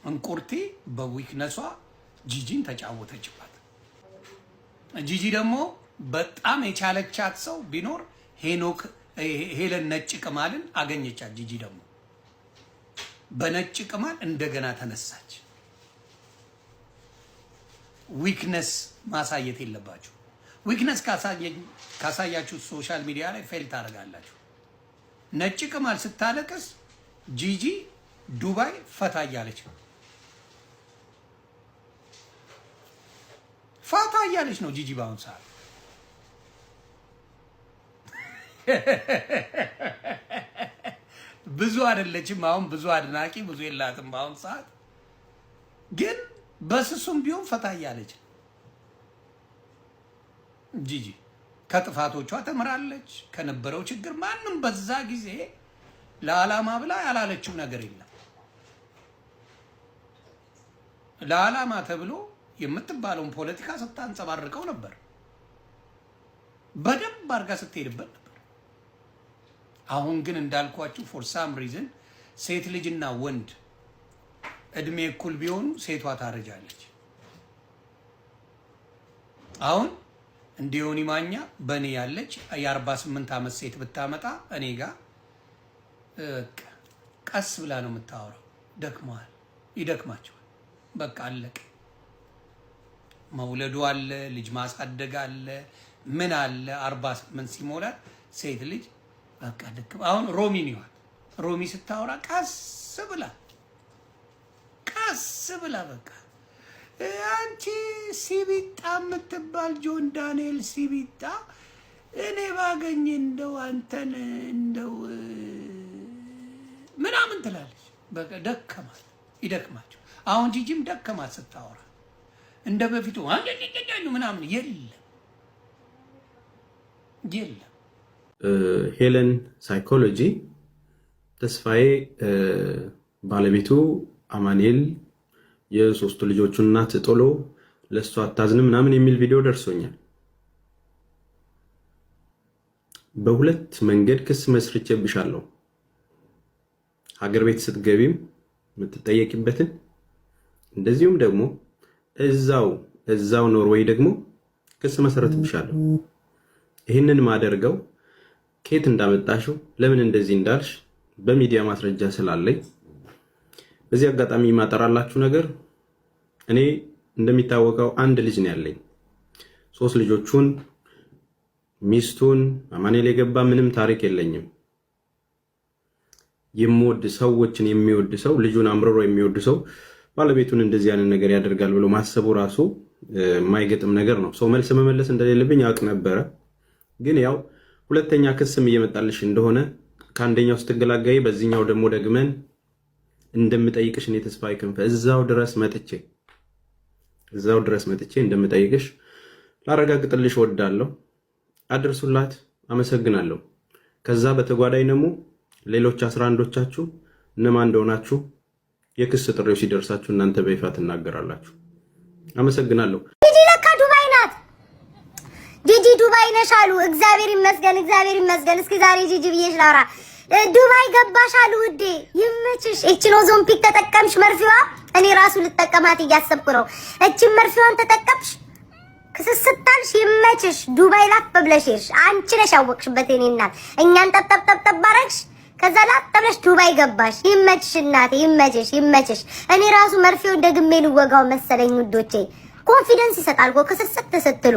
እንቁርቲ በዊክነሷ ጂጂን ተጫወተችባት። ጂጂ ደግሞ በጣም የቻለቻት ሰው ቢኖር ሄኖክ ሄለን ነጭ ቅማልን አገኘቻት። ጂጂ ደግሞ በነጭ ቅማል እንደገና ተነሳች። ዊክነስ ማሳየት የለባችሁ። ዊክነስ ካሳያችሁ ሶሻል ሚዲያ ላይ ፌል ታደርጋላችሁ። ነጭ ቅማል ስታለቅስ ጂጂ ዱባይ ፈታ እያለች ነው። ፈታ እያለች ነው ጂጂ በአሁኑ ሰዓት። ብዙ አይደለችም አሁን፣ ብዙ አድናቂ ብዙ የላትም በአሁኑ ሰዓት፣ ግን በስሱም ቢሆን ፈታ እያለች ጂጂ ከጥፋቶቿ ተምራለች። ከነበረው ችግር ማንም በዛ ጊዜ ለዓላማ ብላ ያላለችው ነገር የለም። ለዓላማ ተብሎ የምትባለውን ፖለቲካ ስታንጸባርቀው ነበር። በደንብ አድርጋ ስትሄድበት ነበር። አሁን ግን እንዳልኳችሁ ፎር ሳም ሪዝን ሴት ልጅና ወንድ እድሜ እኩል ቢሆኑ ሴቷ ታረጃለች። አሁን እንዲሆን ማኛ በእኔ ያለች የ48 ዓመት ሴት ብታመጣ እኔ ጋር ቀስ ብላ ነው የምታወራው። ደክመዋል፣ ይደክማቸዋል። በቃ አለቀ። መውለዱ አለ፣ ልጅ ማሳደግ አለ፣ ምን አለ። 48 ሲሞላት ሴት ልጅ በቃ ደክም። አሁን ሮሚን ይዋል ሮሚ ስታወራ ቀስ ብላ በቃ አንቺ ሲቢጣ የምትባል ጆን ዳንኤል ሲቢጣ እኔ ባገኝ እንደው አንተን እንደው ምናምን ትላለች። በቃ ደከማት፣ ይደክማቸው። አሁን ጂጂም ደከማት ስታወራ። እንደ በፊቱ ምናምን የለም። ሄለን ሳይኮሎጂ ተስፋዬ ባለቤቱ አማኑኤል የሶስቱ ልጆቹ እናት ጦሎ ለሷ አታዝንም ምናምን የሚል ቪዲዮ ደርሶኛል። በሁለት መንገድ ክስ መስርቼብሻለሁ። ሀገር ቤት ስትገቢም የምትጠየቂበትን፣ እንደዚሁም ደግሞ እዛው ኖርዌይ ደግሞ ክስ መሰረትብሻለሁ። ይህንን ማደርገው ከየት እንዳመጣሽው ለምን እንደዚህ እንዳልሽ በሚዲያ ማስረጃ ስላለኝ በዚህ አጋጣሚ ማጠራላችሁ ነገር፣ እኔ እንደሚታወቀው አንድ ልጅ ነው ያለኝ። 3 ልጆቹን ሚስቱን አማኑኤል የገባ ምንም ታሪክ የለኝም። የሚወድ ሰዎችን የሚወድ ሰው ልጁን አምርሮ የሚወድ ሰው ባለቤቱን እንደዚህ ያንን ነገር ያደርጋል ብሎ ማሰቡ ራሱ የማይገጥም ነገር ነው። ሰው መልስ መመለስ እንደሌለብኝ አውቅ ነበረ። ግን ያው ሁለተኛ ክስም እየመጣልሽ እንደሆነ ከአንደኛው ስትገላጋይ በዚህኛው ደግሞ ደግመን እንደምጠይቅሽ እኔ ተስፋዬ ክንፈ እዛው ድረስ መጥቼ እንደምጠይቅሽ ላረጋግጥልሽ ወዳለሁ። አድርሱላት። አመሰግናለሁ። ከዛ በተጓዳኝ ደግሞ ሌሎች 11ዶቻችሁ እነማን እንደሆናችሁ የክስ ጥሪው ሲደርሳችሁ እናንተ በይፋ ትናገራላችሁ። አመሰግናለሁ። ጂጂ ለካ ዱባይ ናት። ጂጂ ዱባይ ነሽ አሉ። እግዚአብሔር ይመስገን። እስኪ ዛሬ ጂጂ ብዬሽ ላውራ። ዱባይ ገባሽ አሉ ውዴ። ይመችሽ። እቺን ኦዞምፒክ ተጠቀምሽ መርፊዋ። እኔ ራሱ ልጠቀማት እያሰብኩ ነው። እቺን መርፊዋን ተጠቀምሽ ክስስታልሽ። ይመችሽ። ዱባይ ላፍ ብለሽሽ አንቺ ነሽ ያወቅሽበት የኔ እናት። እኛን ጠብጠብ ባረግሽ። ከዛ ላፍ ብለሽ ዱባይ ገባሽ። ይመችሽ እናቴ፣ ይመችሽ። እኔ ራሱ መርፊውን ደግሜ ልወጋው መሰለኝ ውዶቼ። ኮንፊደንስ ይሰጣል እኮ ክስስት ስትሉ።